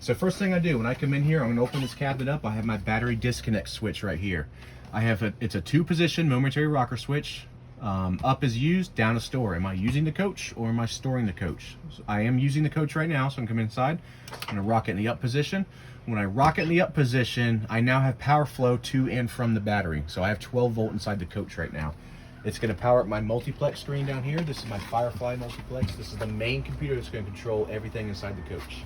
So first thing I do when I come in here, I'm gonna open this cabinet up. I have my battery disconnect switch right here. It's a 2-position momentary rocker switch. Up is used, down is store. Am I using the coach or am I storing the coach? So I am using the coach right now, so I'm coming inside. I'm gonna rock it in the up position. When I rock it in the up position, I now have power flow to and from the battery. So I have 12 volt inside the coach right now. It's gonna power up my multiplex screen down here. This is my Firefly multiplex. This is the main computer that's gonna control everything inside the coach.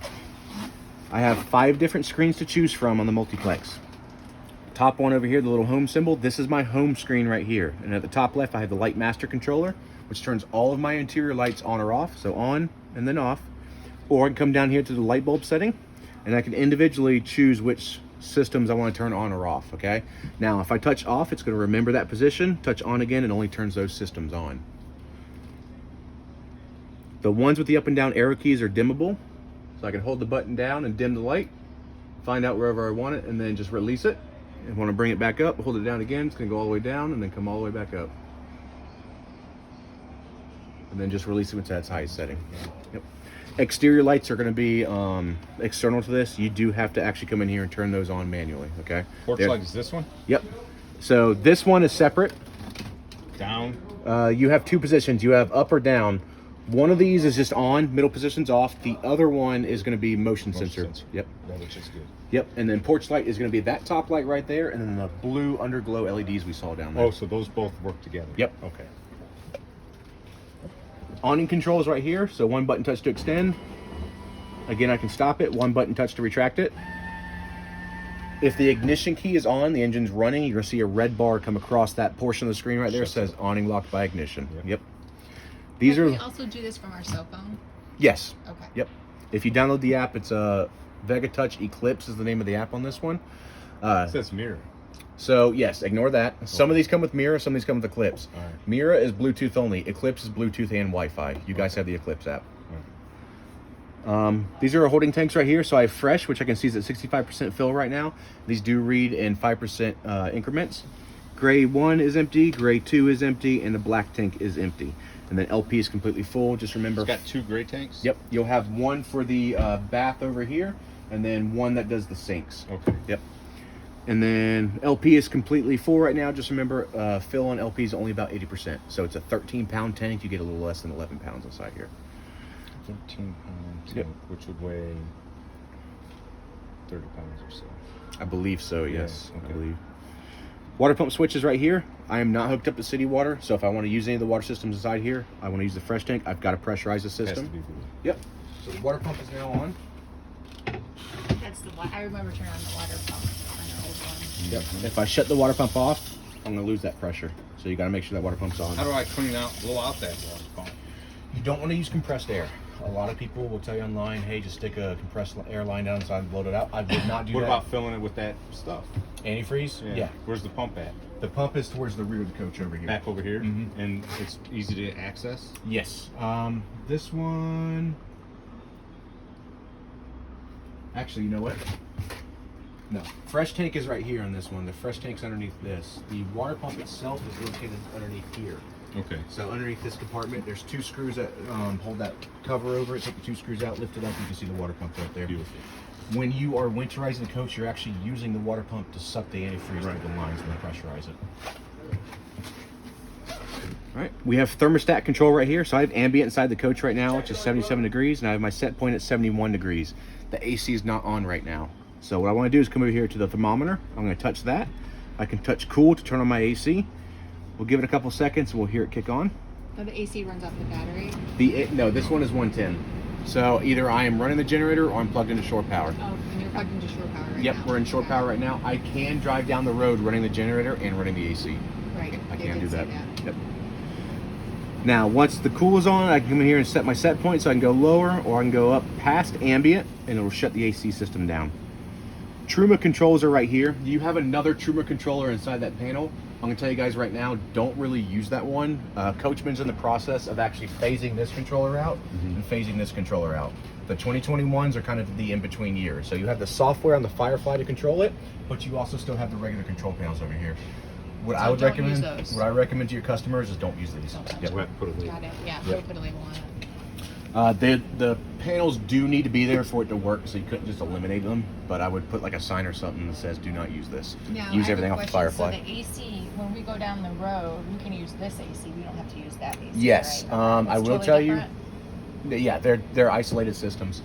I have 5 different screens to choose from on the multiplex. Top one over here, the little home symbol, this is my home screen right here. And at the top left, I have the light master controller, which turns all of my interior lights on or off. So on and then off. Or I can come down here to the light bulb setting and I can individually choose which systems I want to turn on or off, okay? Now, if I touch off, it's gonna remember that position. Touch on again, it only turns those systems on. The ones with the up and down arrow keys are dimmable. So I can hold the button down and dim the light, find out wherever I want it, and then just release it. If I want to bring it back up, hold it down again, it's going to go all the way down and then come all the way back up. And then just release it when it's highest setting. Yep. Exterior lights are going to be external to this. You do have to actually come in here and turn those on manually, okay? Porch light is this one? Yep. So this one is separate. Down? You have 2 positions. You have up or down. One of these is just on, middle position's off. The other one is going to be motion sensor. Yep. That looks just good. Yep, and then porch light is going to be that top light right there, and then the blue underglow LEDs we saw down there. Oh, so those both work together? Yep. Okay. Awning control is right here, so 1 button touch to extend. Again, I can stop it, 1 button touch to retract it. If the ignition key is on, the engine's running, you're going to see a red bar come across that portion of the screen right there. It says awning locked by ignition. Yep. These Can are... we also do this from our cell phone? Yes. Okay. Yep. If you download the app, it's Vega Touch Eclipse is the name of the app on this one. It says mirror. So yes, ignore that. Some of these come with Mira, some of these come with Eclipse. All right. Mira is Bluetooth only. Eclipse is Bluetooth and Wi-Fi. You guys have the Eclipse app. These are our holding tanks right here. So I have fresh, which I can see is at 65% fill right now. These do read in 5% increments. Gray 1 is empty, gray 2 is empty, and the black tank is empty. And then LP is completely full. Just remember, It's got 2 gray tanks? Yep, you'll have one for the bath over here, and then one that does the sinks. Okay. Yep. And then LP is completely full right now. Just remember, fill on LP is only about 80%. So it's a 13-pound tank. You get a little less than 11 pounds inside here. 13-pound tank, Yep. which would weigh 30 pounds or so. I believe so, yes. okay. I believe. Water pump switch is right here. I am not hooked up to city water, so if I want to use any of the water systems inside here, I want to use the fresh tank, I've got to pressurize the Has to system. be blue. Yep. So the water pump is now on. That's the I remember turning on the water pump on our old one. Yep. If I shut the water pump off, I'm going to lose that pressure. So you got to make sure that water pump's on. How do I blow out that water pump? You don't want to use compressed air. A lot of people will tell you online, hey, just stick a compressed air line down inside and blow it out. I would not do What that. about filling it with that stuff? Antifreeze? Yeah. Where's the pump at? The pump is towards the rear of the coach over here. Back over here? Mhm. And it's easy to access? Yes. This one... Actually, you know what? No. Fresh tank is right here on this one. The fresh tank's underneath this. The water pump itself is located underneath here. Okay. So underneath this compartment, there's 2 screws that hold that cover over it. Take the 2 screws out, lift it up, you can see the water pump right there. Beautiful. When you are winterizing the coach, you're actually using the water pump to suck the antifreeze through the lines when you pressurize it. All right, we have thermostat control right here. So I have ambient inside the coach right now, which is 77 degrees, and I have my set point at 71 degrees. The AC is not on right now. So what I want to do is come over here to the thermometer. I'm going to touch that. I can touch cool to turn on my AC. We'll give it a couple seconds and we'll hear it kick on. Oh, the AC runs off the battery? No, this one is 110. So either I am running the generator or I'm plugged into shore power. Oh, and you're plugged into shore power right Yep, now. we're in shore power right now. I can drive down the road running the generator and running the AC. Right. I They can did do say that. Yep. Now, once the cool is on, I can come in here and set my set point so I can go lower or I can go up past ambient and it'll shut the AC system down. Truma controls are right here. You have another Truma controller inside that panel. I'm gonna tell you guys right now, don't really use that one. Coachman's in the process of actually phasing this controller out and phasing this controller out. The 2021s are kind of the in-between years. So you have the software on the Firefly to control it, but you also still have the regular control panels over here. What So I would don't recommend, use those. what I recommend to your customers is don't use these. Don't touch Yep. We'll have to put a label. Got it. Yeah, Yep. we'll put a label on The panels do need to be there for it to work, so you couldn't just eliminate them. But I would put like a sign or something that says "Do not use this." Now, Use I have everything a off the question. Firefly. So the AC, when we go down the road, we can use this AC. We don't have to use that AC. Yes, right? I It's will totally tell you. different? Yeah, they're isolated systems.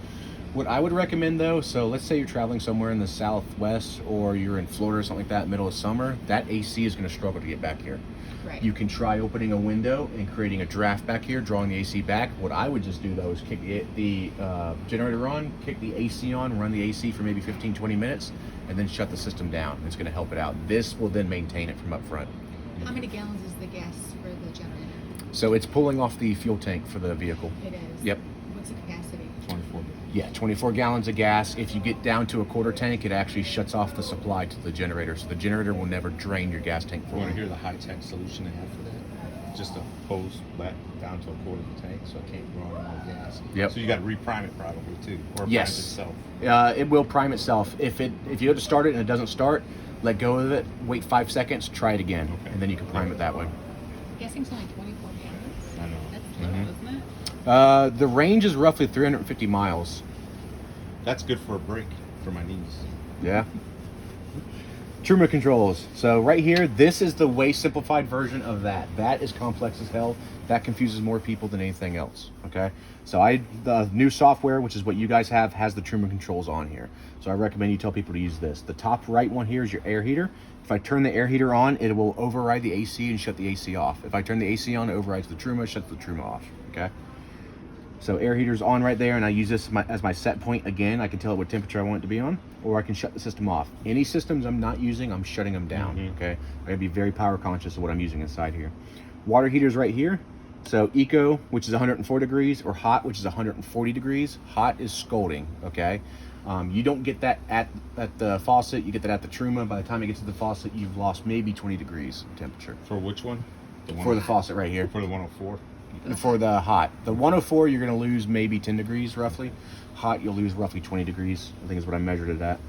What I would recommend though, so let's say you're traveling somewhere in the Southwest or you're in Florida or something like that, middle of summer, that AC is going to struggle to get back here. Right. You can try opening a window and creating a draft back here, drawing the AC back. What I would just do though is kick the generator on, kick the AC on, run the AC for maybe 15-20 minutes, and then shut the system down. It's going to help it out. This will then maintain it from up front. How many gallons is the gas for the generator? So it's pulling off the fuel tank for the vehicle. It is. Yep. What's the capacity? 24. Yeah, 24 gallons of gas. If you get down to a quarter tank, it actually shuts off the supply to the generator. So the generator will never drain your gas tank You for want to you. hear the high-tech solution they have for that? Just a hose back down to a quarter of the tank, so it can't run out of gas. Yep. So you got to reprime it probably too, or Yes. prime itself. It will prime itself. If you go to start it and it doesn't start, let go of it, wait 5 seconds, try it again, Okay. and then you can prime it that way. Guessing's only 24 gallons. I know. That's little, isn't it? The range is roughly 350 miles. That's good for a break for my knees. Yeah. Truma controls. So right here, this is the way simplified version of that. That is complex as hell. That confuses more people than anything else. Okay. So the new software, which is what you guys have, has the Truma controls on here. So I recommend you tell people to use this. The top right one here is your air heater. If I turn the air heater on, it will override the AC and shut the AC off. If I turn the AC on, it overrides the Truma, shuts the Truma off. Okay. So air heater's on right there, and I use this as my set point again. I can tell it what temperature I want it to be on, or I can shut the system off. Any systems I'm not using, I'm shutting them down, okay? I gotta be very power conscious of what I'm using inside here. Water heater's right here. So eco, which is 104 degrees, or hot, which is 140 degrees. Hot is scalding, okay? You don't get that at the faucet, you get that at the Truma. By the time it gets to the faucet, you've lost maybe 20 degrees in temperature. For which one? For the faucet right here. For the 104. For the hot. The 104, you're going to lose maybe 10 degrees roughly. Hot, you'll lose roughly 20 degrees. I think is what I measured it at.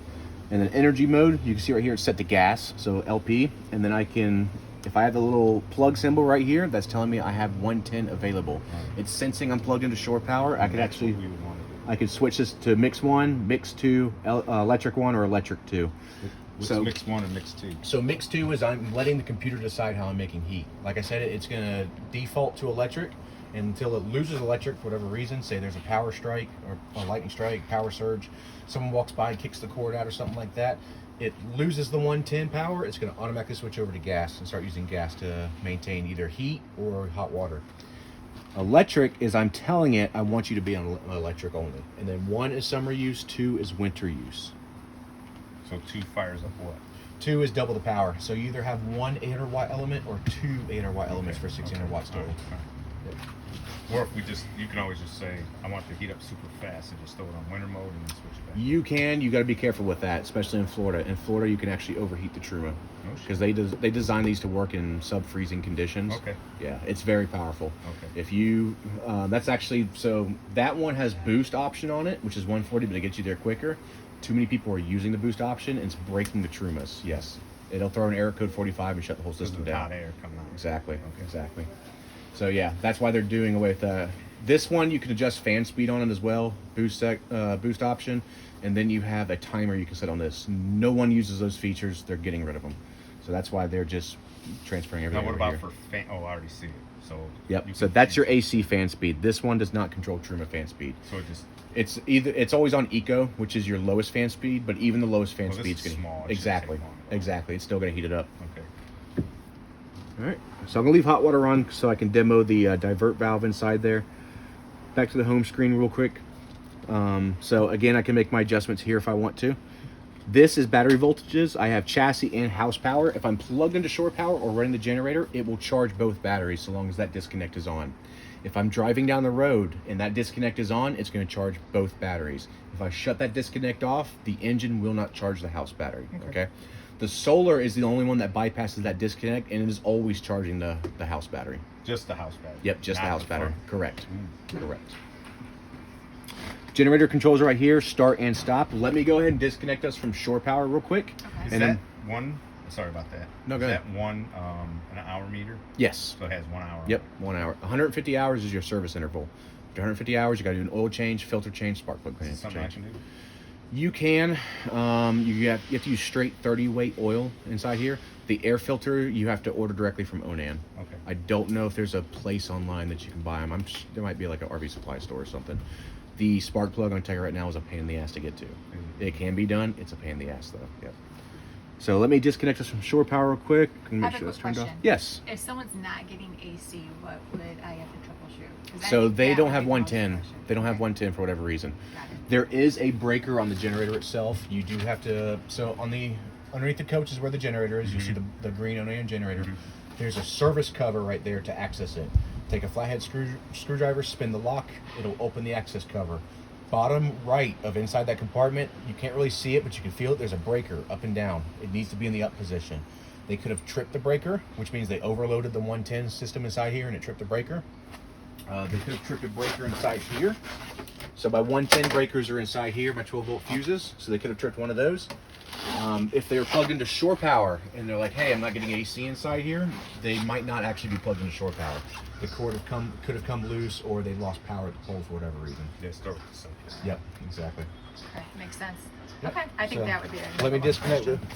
And then energy mode, you can see right here, it's set to gas, so LP. And then I can, if I have the little plug symbol right here, that's telling me I have 110 available. It's sensing I'm plugged into shore power. I could That's actually, what we would want to do. I could switch this to mix 1, mix 2, electric 1, or electric 2. What's So- mix 1 and mix 2? So mix 2 is I'm letting the computer decide how I'm making heat. Like I said, it's going to default to electric until it loses electric for whatever reason. Say there's a power strike or a lightning strike, power surge. Someone walks by and kicks the cord out or something like that. It loses the 110 power. It's going to automatically switch over to gas and start using gas to maintain either heat or hot water. Electric is I'm telling it I want you to be on electric only. And then 1 is summer use, 2 is winter use. So 2 fires up what? 2 is double the power. So you either have 1 800 watt element or 2 800 watt elements for 1600 watts total. Or if you can always just say, I want it to heat up super fast and just throw it on winter mode and then switch it back. You can. You got to be careful with that, especially in Florida. In Florida, you can actually overheat the Truma because they design these to work in sub-freezing conditions. Okay. Yeah, it's very powerful. Okay. If you, that's actually so that one has boost option on it, which is 140, but it gets you there quicker. Too many people are using the boost option, and it's breaking the Trumas. Yes, it'll throw an error code 45 and shut the whole system There's down. hot air coming out. Exactly. Okay. Exactly. So yeah, that's why they're doing away with this one. You can adjust fan speed on it as well, boost option, and then you have a timer you can set on this. No one uses those features; they're getting rid of them. So that's why they're just transferring everything. Now what over about here. for fan? Oh, I already see it. So Yep. you So can that's your change- AC fan speed. This one does not control Truma fan speed. So it just It's always on eco, which is your lowest fan speed, but even the lowest fan Well, this speed is is going small. to It shouldn't exactly, take long. exactly. It's still going to heat it up. okay. All right, so I'm gonna leave hot water on so I can demo the divert valve inside there. Back to the home screen real quick. So again, I can make my adjustments here if I want to. This is battery voltages. I have chassis and house power. If I'm plugged into shore power or running the generator, it will charge both batteries so long as that disconnect is on. If I'm driving down the road and that disconnect is on, it's going to charge both batteries. If I shut that disconnect off, the engine will not charge the house battery. Okay. The solar is the only one that bypasses that disconnect, and it is always charging the house battery. Just the house battery. Yep, just the not house battery. front. Correct. Correct. Generator controls are right here, start and stop. Let me go ahead and disconnect us from shore power real quick. Okay. Is And that then- one? Sorry about that. No, go is ahead. that one an hour meter? Yes. So it has 1 hour. Yep, 1 hour. 150 hours is your service interval. 150 hours. You got to do an oil change, filter change, spark plug Is it something I change. can do? You can. You have to use straight 30 weight oil inside here. The air filter you have to order directly from Onan. Okay. I don't know if there's a place online that you can buy them. There might be like an RV supply store or something. The spark plug, I'm gonna tell you right now, is a pain in the ass to get to. It can be done. It's a pain in the ass though. Yep. So let me disconnect us from shore power real quick and I make have sure a that's quick turned off. question. Yes. If someone's not getting AC, what would I have to troubleshoot? 'Cause I So think they that don't would have be the most 110. question. They don't have Okay. 110 for whatever reason. Got it. There is a breaker on the generator itself. You do have to. So on the underneath the coach is where the generator is. You see the green Onan generator. There's a service cover right there to access it. Take a flathead screwdriver, spin the lock. It'll open the access cover. Bottom right of inside that compartment, you can't really see it, but you can feel it. There's a breaker up and down. It needs to be in the up position. They could have tripped the breaker, which means they overloaded the 110 system inside here and it tripped the breaker. They could have tripped a breaker inside here. So my 110 breakers are inside here, my 12 volt fuses. So they could have tripped one of those. If they were plugged into shore power and they're like, hey, I'm not getting AC inside here, they might not actually be plugged into shore power. The cord could have come loose, or they lost power at the pole for whatever reason. Yeah, start with the socket. Yep, exactly. Okay, makes sense. Yep. Okay, I think So, that would be a Let me number one disconnect question. the